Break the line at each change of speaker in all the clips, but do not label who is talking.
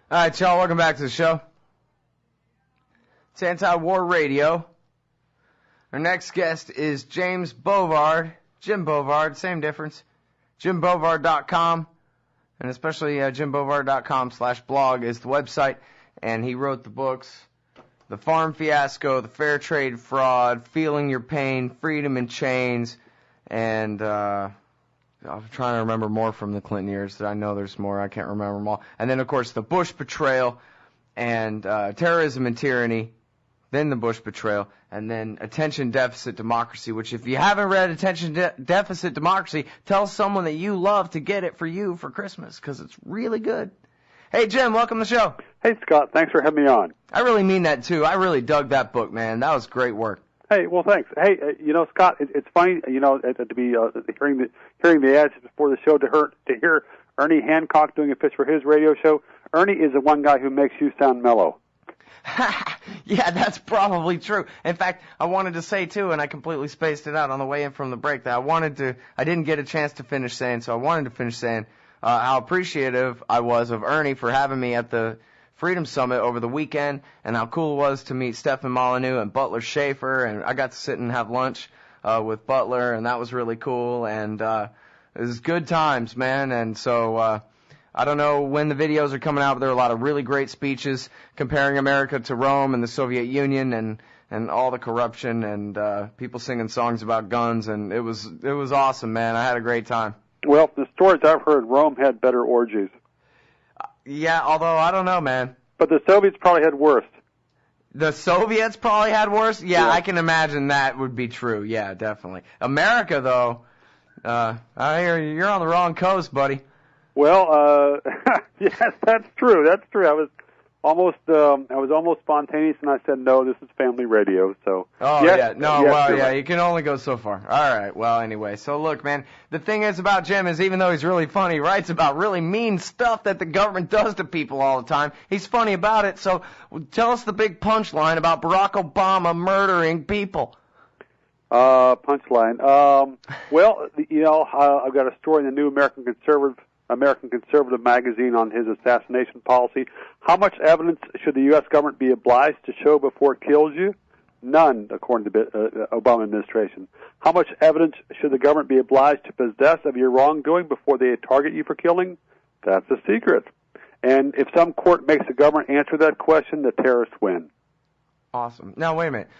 All right, y'all, welcome back to the show. It's Anti-War Radio. Our next guest is James Bovard, Jim Bovard, same difference, JimBovard.com, and especially JimBovard.com/blog is the website, and he wrote the books, The Farm Fiasco, The Fair Trade Fraud, Feeling Your Pain, Freedom in Chains, and I'm trying to remember more from the Clinton years. I know there's more. I can't remember them all. And then, of course, the Bush betrayal and terrorism and tyranny, then the Bush betrayal, and then Attention Deficit Democracy, which if you haven't read Attention Deficit Democracy, tell someone that you love to get it for you for Christmas, because it's really good. Hey, Jim, welcome to the show.
Hey, Scott, thanks for having me on.
I really mean that, too. I really dug that book, man. That was great work.
Hey, well, thanks. Hey, Scott, it's funny, to be hearing the ads before the show to hear Ernie Hancock doing a pitch for his radio show. Ernie is the one guy who makes you sound mellow.
Yeah, that's probably true. In fact, I wanted to say, too, and I completely spaced it out on the way in from the break, that I didn't get a chance to finish saying, so I wanted to finish saying how appreciative I was of Ernie for having me at the Freedom Summit over the weekend, and how cool it was to meet Stephen Molyneux and Butler Schaefer, and I got to sit and have lunch with Butler, and that was really cool, and it was good times, man, and so I don't know when the videos are coming out, but there are a lot of really great speeches comparing America to Rome and the Soviet Union and all the corruption, and people singing songs about guns, and it was awesome, man. I had a great time.
Well, the stories I've heard, Rome had better orgies.
Yeah, although I don't know, man.
But the Soviets probably had worse.
The Soviets probably had worse? Yeah, I can imagine that would be true. Yeah, definitely. America, though, I hear you're on the wrong coast, buddy.
Well, yes, that's true. That's true. I was almost spontaneous, and I said, no, this is family radio. So.
Oh,
yes,
yeah. No,
yes,
well, yeah,
right.
you can only go so far. All right. Well, anyway, so look, man, the thing is about Jim is even though he's really funny, he writes about really mean stuff that the government does to people all the time. He's funny about it. So tell us the big punchline about Barack Obama murdering people.
Punchline. Well, I've got a story in the new American Conservative magazine on his assassination policy. How much evidence should the U.S. government be obliged to show before it kills you? None, according to the Obama administration. How much evidence should the government be obliged to possess of your wrongdoing before they target you for killing? That's a secret. And if some court makes the government answer that question, the terrorists win.
Awesome. Now, wait a minute.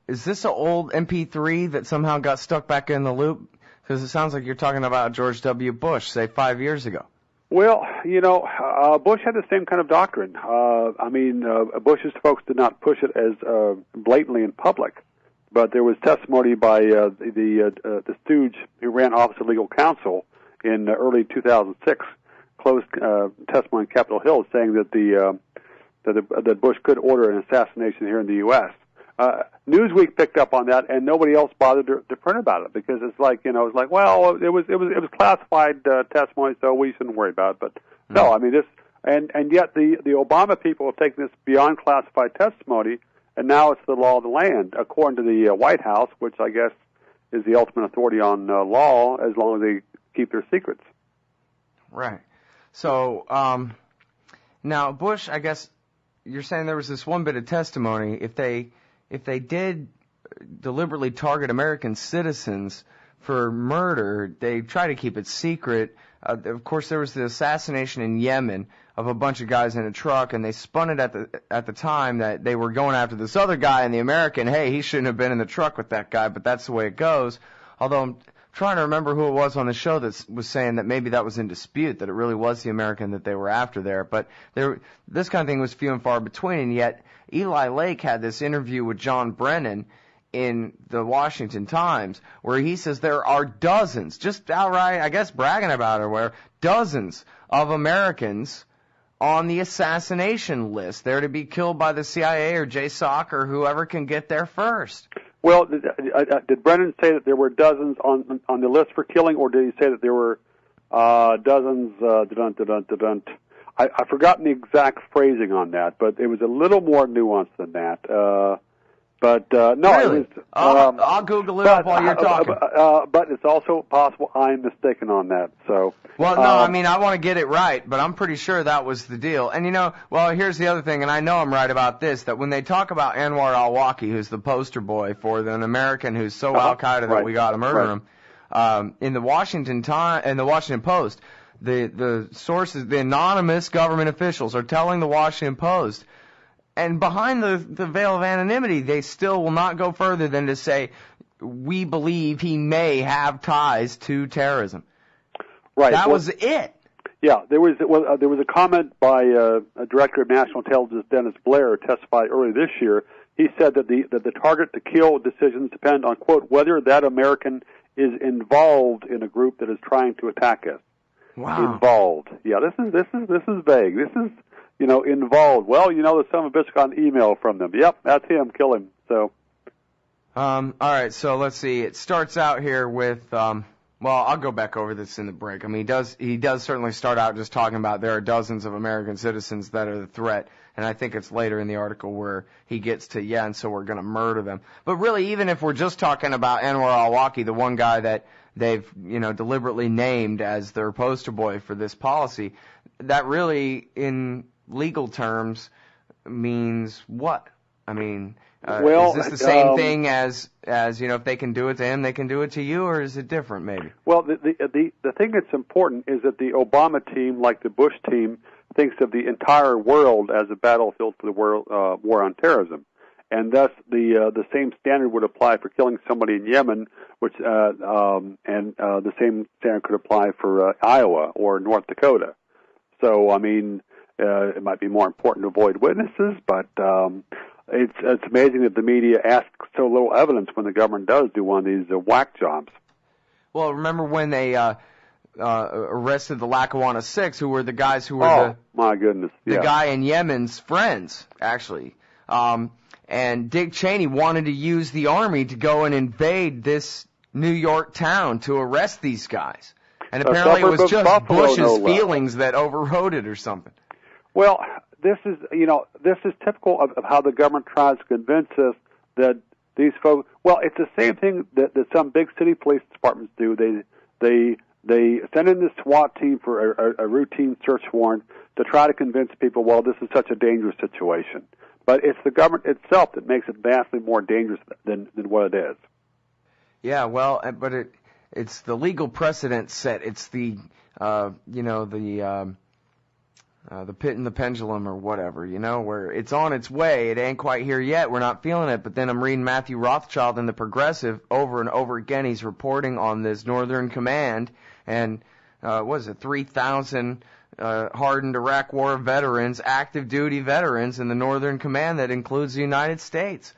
Is this an old MP3 that somehow got stuck back in the loop? Because it sounds like you're talking about George W. Bush, say, 5 years ago.
Well, Bush had the same kind of doctrine. Bush's folks did not push it as blatantly in public, but there was testimony by the stooge who ran Office of Legal Counsel in early 2006, closed testimony on Capitol Hill, saying that that Bush could order an assassination here in the U.S. Newsweek picked up on that, and nobody else bothered to print about it because it was classified testimony, so we shouldn't worry about it. But no, I mean this, and yet the Obama people have taken this beyond classified testimony, and now it's the law of the land, according to the White House, which I guess is the ultimate authority on law, as long as they keep their secrets.
Right. So now Bush, I guess you're saying there was this one bit of testimony. If they did deliberately target American citizens for murder, they try to keep it secret. Of course, there was the assassination in Yemen of a bunch of guys in a truck, and they spun it at the time that they were going after this other guy, and the American, hey, he shouldn't have been in the truck with that guy, but that's the way it goes. Although I'm trying to remember who it was on the show that was saying that maybe that was in dispute, that it really was the American that they were after there. But this kind of thing was few and far between, and yet Eli Lake had this interview with John Brennan in the Washington Times where he says there are dozens, just outright, I guess, bragging about it, where dozens of Americans on the assassination list. They're to be killed by the CIA or JSOC or whoever can get there first.
Well, did Brennan say that there were dozens on the list for killing, or did he say that there were dozens? I've forgotten the exact phrasing on that, but it was a little more nuanced than that. But no,
really?
it was,
I'll Google it up while you're talking.
But it's also possible I'm mistaken on that. So.
Well, no, I mean, I want to get it right, but I'm pretty sure that was the deal. And well, here's the other thing, and I know I'm right about this, that when they talk about Anwar al-Awlaki, who's the poster boy for an American who's so al-Qaeda that we got to murder him, in the Washington Post, the sources, the anonymous government officials are telling the Washington Post, and behind the veil of anonymity, they still will not go further than to say, we believe he may have ties to terrorism.
Right.
That was it.
Yeah, there was a comment by a director of national intelligence, Dennis Blair, testified earlier this year. He said that the target to kill decisions depend on, quote, whether that American is involved in a group that is trying to attack us.
Wow.
Involved. Yeah, this is vague. This is involved. Well, the son of a bitch got an email from them. Yep, that's him. Kill him. So.
All right. So let's see. It starts out here with. Well, I'll go back over this in the break. I mean, he does certainly start out just talking about there are dozens of American citizens that are the threat, and I think it's later in the article where he gets to, and so we're going to murder them. But really, even if we're just talking about Anwar al-Awlaki, the one guy that they've, deliberately named as their poster boy for this policy, that really, in legal terms, means what? I mean, is this the same thing as if they can do it to him, they can do it to you, or is it different maybe?
Well, the thing that's important is that the Obama team, like the Bush team, thinks of the entire world as a battlefield for the war on terrorism, and thus the same standard would apply for killing somebody in Yemen, which the same standard could apply for Iowa or North Dakota. So, I mean, it might be more important to avoid witnesses, but it's amazing that the media asks so little evidence when the government does do one of these whack jobs.
Well, remember when they arrested the Lackawanna Six, who were the guys who were
my goodness,
the guy in Yemen's friends, actually. And Dick Cheney wanted to use the army to go and invade this New York town to arrest these guys. And apparently it was just
Buffalo,
Bush's feelings that overrode it or something.
Well, this is typical of how the government tries to convince us that these folks. Well, it's the same thing that some big city police departments do. They send in this SWAT team for a routine search warrant to try to convince people, well, this is such a dangerous situation. But it's the government itself that makes it vastly more dangerous than what it is.
Yeah, well, but it's the legal precedent set. It's the the pit and the pendulum or whatever, where it's on its way. It ain't quite here yet. We're not feeling it. But then I'm reading Matthew Rothschild in The Progressive over and over again. He's reporting on this Northern Command and, 3,000 hardened Iraq War veterans, active duty veterans in the Northern Command that includes the United States.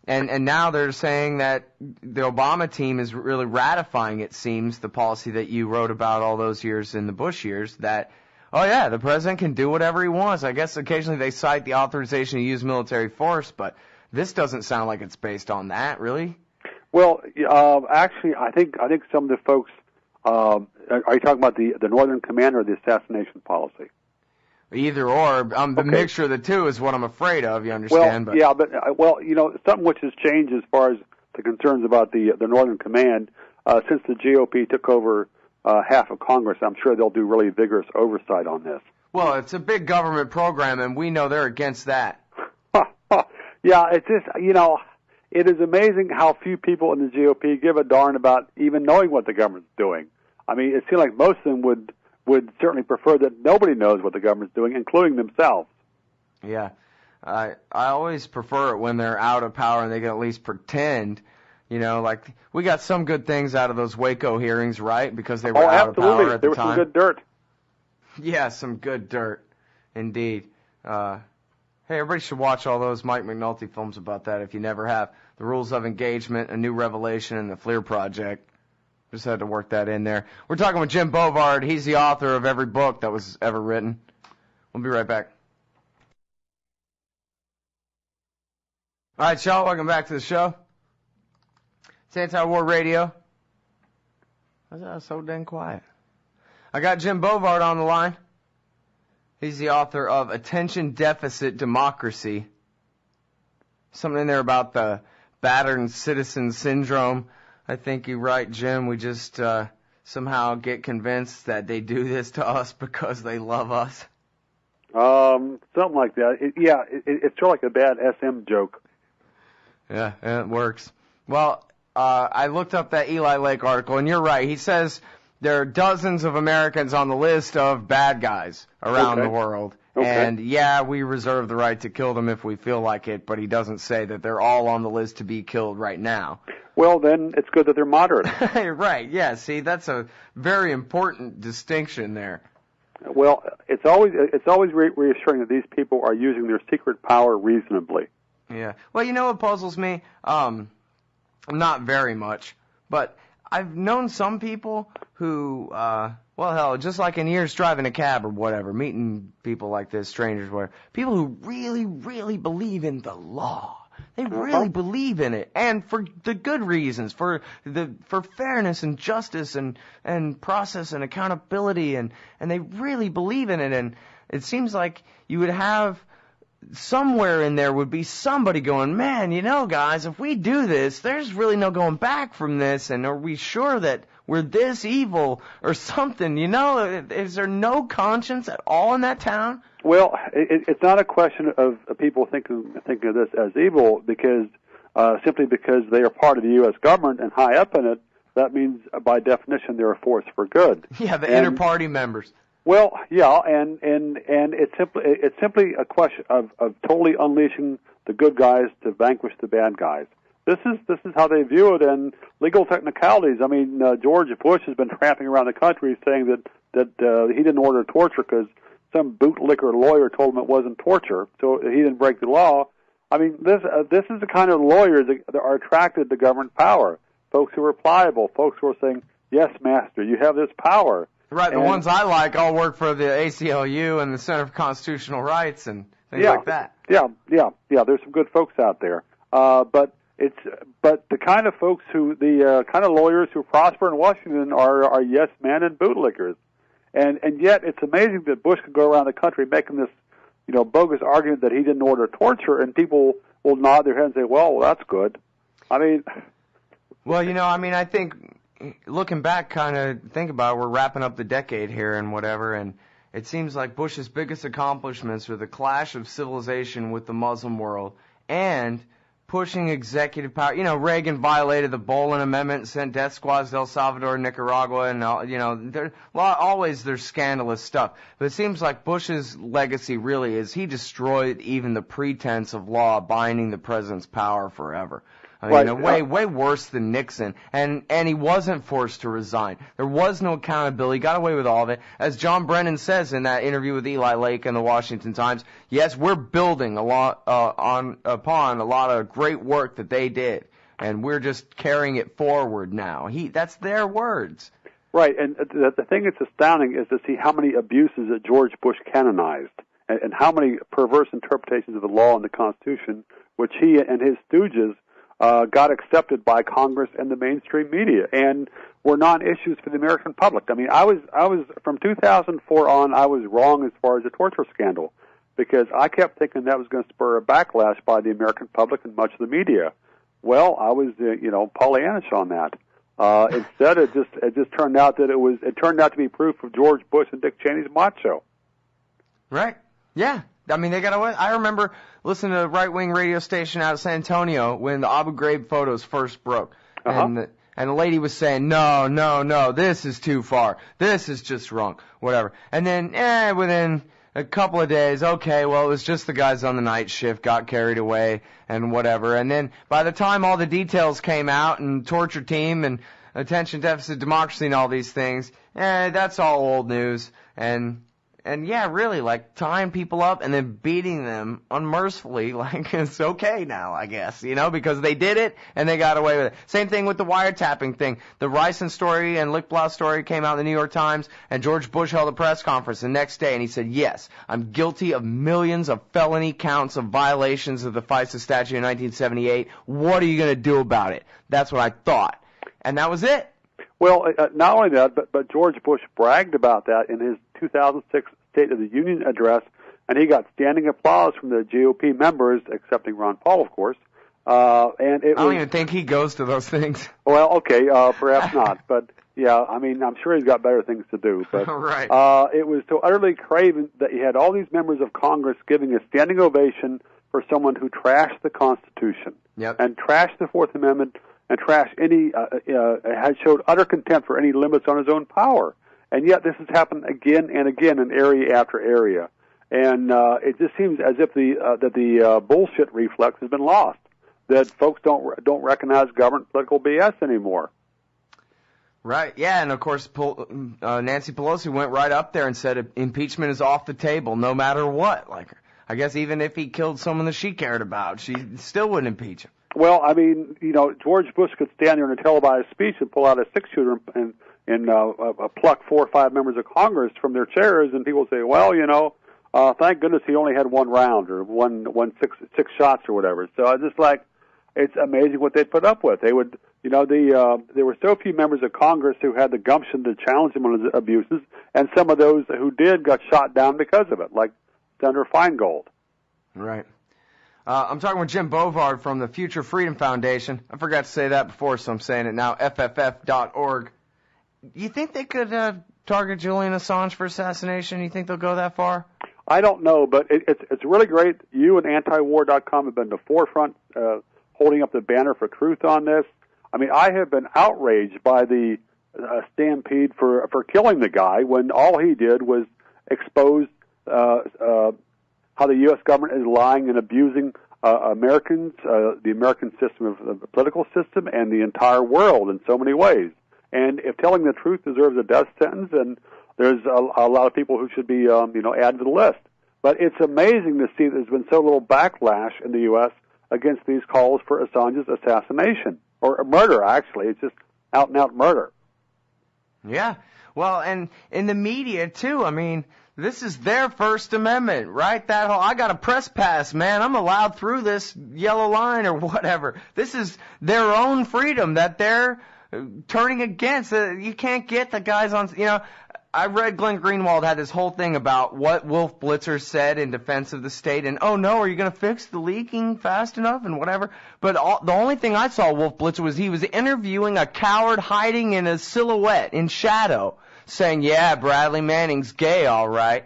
And now they're saying that the Obama team is really ratifying, it seems, the policy that you wrote about all those years in the Bush years, that, the president can do whatever he wants. I guess occasionally they cite the authorization to use military force, but this doesn't sound like it's based on that, really.
Well, actually, I think some of the folks, are you talking about the Northern Command or the assassination policy?
Either or. The mixture of the two is what I'm afraid of, you understand?
Something which has changed as far as the concerns about the Northern Command, since the GOP took over half of Congress, I'm sure they'll do really vigorous oversight on this.
Well, it's a big government program, and we know they're against that.
Yeah, it's just, it is amazing how few people in the GOP give a darn about even knowing what the government's doing. I mean, it seems like most of them would certainly prefer that nobody knows what the government's doing, including themselves.
Yeah. I always prefer it when they're out of power and they can at least pretend, like we got some good things out of those Waco hearings, right? Because they were out of power at the time.
There was some good dirt.
Yeah, some good dirt, indeed. Hey, everybody should watch all those Mike McNulty films about that if you never have. The Rules of Engagement, A New Revelation, and The Fleer Project. Just had to work that in there. We're talking with Jim Bovard. He's the author of every book that was ever written. We'll be right back. All right, y'all, welcome back to the show. It's Anti-War Radio. Why is that so dang quiet? I got Jim Bovard on the line. He's the author of Attention Deficit Democracy, something in there about the battered citizen syndrome. I think you're right, Jim. We just somehow get convinced that they do this to us because they love us.
Something like that. It's sort of like a bad SM joke.
Yeah, it works. Well, I looked up that Eli Lake article, and you're right. He says there are dozens of Americans on the list of bad guys around the world. Okay. And, yeah, we reserve the right to kill them if we feel like it, but he doesn't say that they're all on the list to be killed right now.
Well, then it's good that they're moderate.
Right, yeah. See, that's a very important distinction there.
Well, it's always reassuring that these people are using their secret power reasonably.
Yeah. Well, you know what puzzles me? Not very much, but I've known some people who, well, hell, just like in years driving a cab or whatever, meeting people like this, strangers, whatever, people who really, really believe in the law. They really believe in it, and for the good reasons, for fairness and justice and process and accountability, and they really believe in it. And it seems like you would have somewhere in there would be somebody going, man, you know, guys, if we do this, there's really no going back from this, and are we sure that we're this evil or something, you know? Is there no conscience at all in that town?
Well, it's not a question of people thinking of this as evil because simply because they are part of the U.S. government and high up in it, that means by definition they're a force for good.
Yeah, the inter-party members.
Well, yeah, and it's simply a question of totally unleashing the good guys to vanquish the bad guys. This is how they view it, and legal technicalities. I mean, George Bush has been tramping around the country saying that he didn't order torture because some bootlicker lawyer told him it wasn't torture, so he didn't break the law. I mean, this is the kind of lawyers that are attracted to government power. Folks who are pliable, folks who are saying, "Yes, master, you have this power."
Right, the ones I like all work for the ACLU and the Center for Constitutional Rights and things like that.
Yeah. There's some good folks out there, but the kind of folks the kind of lawyers who prosper in Washington are yes men and bootlickers, and yet it's amazing that Bush could go around the country making this, bogus argument that he didn't order torture, and people will nod their heads and say, well, that's good. I mean,
well, I think. Looking back, kind of think about it, we're wrapping up the decade here and whatever, and it seems like Bush's biggest accomplishments are the clash of civilization with the Muslim world and pushing executive power. Reagan violated the Bolin Amendment and sent death squads to El Salvador and Nicaragua, and, always there's scandalous stuff. But it seems like Bush's legacy really is he destroyed even the pretense of law binding the president's power forever. I mean, way worse than Nixon, and he wasn't forced to resign. There was no accountability. He got away with all of it. As John Brennan says in that interview with Eli Lake in the Washington Times, yes, we're building upon a lot of great work that they did, and we're just carrying it forward now. That's their words.
Right, and the thing that's astounding is to see how many abuses that George Bush canonized, and how many perverse interpretations of the law and the Constitution, which he and his stooges got accepted by Congress and the mainstream media, and were non-issues for the American public. I mean, I was from 2004 on, I was wrong as far as the torture scandal, because I kept thinking that was going to spur a backlash by the American public and much of the media. Well, I was, Pollyannish on that. Instead, it just turned out that it turned out to be proof of George Bush and Dick Cheney's macho.
Right. Yeah. I mean, they got away. I remember listening to a right-wing radio station out of San Antonio when the Abu Ghraib photos first broke. And the lady was saying, no, this is too far. This is just wrong. Whatever. And then, within a couple of days, okay, well, it was just the guys on the night shift got carried away and whatever. And then by the time all the details came out and torture team and attention deficit democracy and all these things, that's all old news. And yeah, really, like, tying people up and then beating them unmercifully, like, it's okay now, I guess, because they did it and they got away with it. Same thing with the wiretapping thing. The Ricin story and Lichtblau story came out in the New York Times, and George Bush held a press conference the next day, and he said, yes, I'm guilty of millions of felony counts of violations of the FISA statute in 1978. What are you going to do about it? That's what I thought. And that was it.
Well, not only that, but George Bush bragged about that in his 2006 State of the Union address, and he got standing applause from the GOP members, excepting Ron Paul, of course, And
I don't even think he goes to those things.
Well, okay, perhaps not, but yeah, I mean, I'm sure he's got better things to do. But
right.
It was so utterly craven that you had all these members of Congress giving a standing ovation for someone who trashed the Constitution and trashed the Fourth Amendment and trashed had showed utter contempt for any limits on his own power. And yet this has happened again and again in area after area. And it just seems as if the bullshit reflex has been lost, that folks don't recognize government political BS anymore.
Right, yeah, and of course Nancy Pelosi went right up there and said impeachment is off the table no matter what. Like, I guess even if he killed someone that she cared about, she still wouldn't impeach him.
Well, I mean, George Bush could stand there in a televised speech and pull out a six-shooter and pluck 4 or 5 members of Congress from their chairs, and people say, well, thank goodness he only had 1 round or six shots or whatever. So I just it's amazing what they'd put up with. They would, there were so few members of Congress who had the gumption to challenge him on his abuses, and some of those who did got shot down because of it, like Senator Feingold.
Right. I'm talking with Jim Bovard from the Future Freedom Foundation. I forgot to say that before, so I'm saying it now, FFF.org. You think they could target Julian Assange for assassination? You think they'll go that far?
I don't know, but it's really great. You and antiwar.com have been the forefront holding up the banner for truth on this. I mean, I have been outraged by the stampede for killing the guy when all he did was expose how the U.S. government is lying and abusing Americans, the American system of the political system, and the entire world in so many ways. And if telling the truth deserves a death sentence, then there's a lot of people who should be, added to the list. But it's amazing to see there's been so little backlash in the U.S. against these calls for Assange's assassination, or murder, actually. It's just out-and-out murder.
Yeah. Well, and in the media, too, I mean, this is their First Amendment, right? That whole, I got a press pass, man, I'm allowed through this yellow line or whatever. This is their own freedom that they're turning against. You can't get the guys on, I read Glenn Greenwald had this whole thing about what Wolf Blitzer said in defense of the state, and oh no, are you going to fix the leaking fast enough and whatever? But the only thing I saw Wolf Blitzer was he was interviewing a coward hiding in a silhouette in shadow, saying, yeah, Bradley Manning's gay, all right.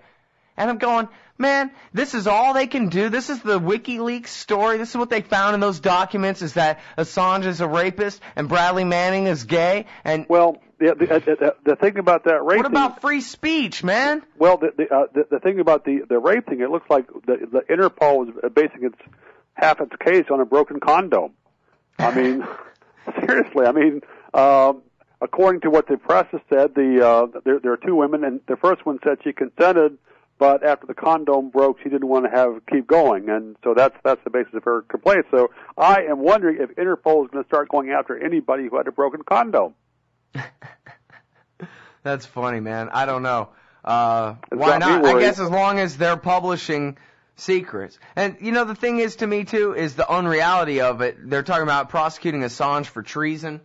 And I'm going, man, this is all they can do. This is the WikiLeaks story. This is what they found in those documents, is that Assange is a rapist and Bradley Manning is gay. And
well, the thing about that rape.
What about free speech, man?
Well, the thing about the rape thing, it looks like the Interpol was basing half its case on a broken condom. I mean, seriously. I mean, according to what the press has said, there are 2 women, and the first one said she consented, but after the condom broke, she didn't want to keep going, and so that's the basis of her complaint. So I am wondering if Interpol is going to start going after anybody who had a broken condom.
That's funny, man. I don't know. Why not? I guess as long as they're publishing secrets. And, the thing is, to me, too, is the unreality of it. They're talking about prosecuting Assange for treason.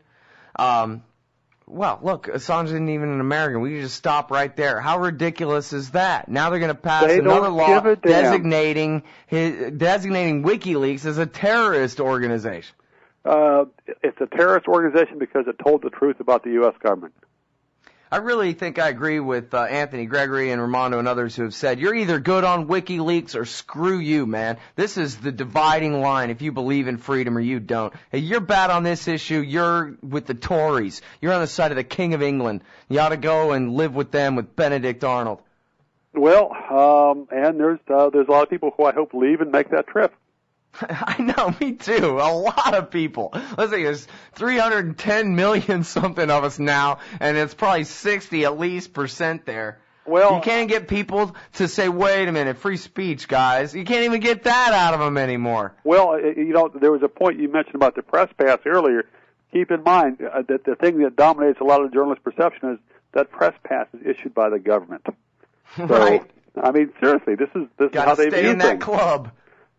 Well, look, Assange isn't even an American. We can just stop right there. How ridiculous is that? Now they're going to pass another law designating WikiLeaks as a terrorist organization.
It's a terrorist organization because it told the truth about the U.S. government.
I really think I agree with Anthony Gregory and Ramondo and others who have said, you're either good on WikiLeaks or screw you, man. This is the dividing line if you believe in freedom or you don't. Hey, you're bad on this issue. You're with the Tories. You're on the side of the King of England. You ought to go and live with them with Benedict Arnold.
Well, and there's a lot of people who I hope leave and make that trip.
I know, me too. A lot of people. Let's see, there's 310 million something of us now, and it's probably 60 at least % there. Well, you can't get people to say, wait a minute, free speech, guys. You can't even get that out of them anymore.
Well, there was a point you mentioned about the press pass earlier. Keep in mind that the thing that dominates a lot of journalist perception is that press pass is issued by the government. So,
right.
I mean, seriously, this is how they view things. Got to
stay in that club.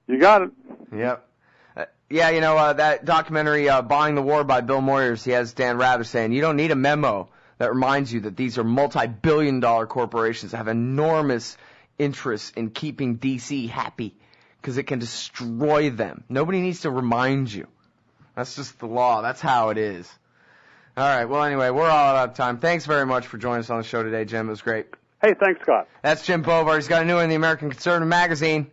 You got it.
Yep. That documentary, Buying the War by Bill Moyers, he has Dan Rather saying, you don't need a memo that reminds you that these are multi-billion-dollar corporations that have enormous interest in keeping D.C. happy. because it can destroy them. Nobody needs to remind you. That's just the law. That's how it is. All right. Well, anyway, we're all out of time. Thanks very much for joining us on the show today, Jim. It was great.
Hey, thanks, Scott.
That's Jim Bovard. He's got a new one in the American Conservative Magazine.